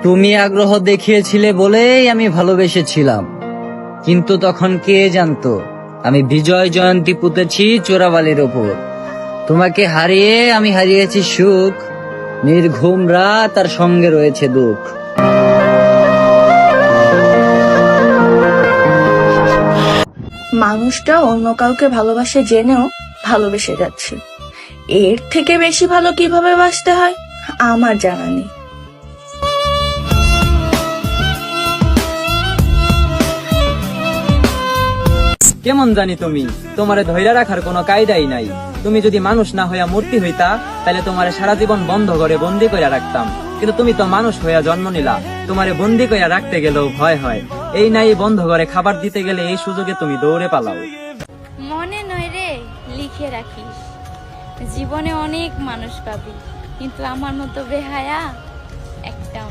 তুমি আগ্রহ দেখিয়েছিলে বলেই আমি ভালোবেসেছিলাম, কিন্তু তখন কে জানতো আমি বিজয় জয়ন্তী পুঁতেছি চোরাবালির ওপর। তোমাকে হারিয়ে আমি হারিয়েছি সুখ, নির্ঘুম রাত আর সঙ্গে রয়েছে দুঃখ। মানুষটা অন্য কাউকে ভালোবাসে জেনেও ভালোবেসে যাচ্ছে। এর থেকে বেশি ভালো কিভাবে বাসতে হয় আমার জানা নেই। কেমন জানি তুমি, তোমারে ধৈর্য রাখার কোনো কায়দাই নাই। তুমি যদি মানুষ না হইয়া মূর্তি হইতা, তাহলে তোমারে সারা জীবন বন্ধ করে বন্দি কইরা রাখতাম। কিন্তু তুমি তো মানুষ হইয়া জন্ম নিলা, তোমারে বন্দি কইরা রাখতে গেলেও ভয় হয়। এই নাই বন্ধ করে খাবার দিতে গেলে এই সুযোগে তুমি দৌড়ে পালাও। মনে নয় রে, লিখে রাখিস। জীবনে অনেক মানুষ পাবি, কিন্তু আমার মতো বেহায়া একটাও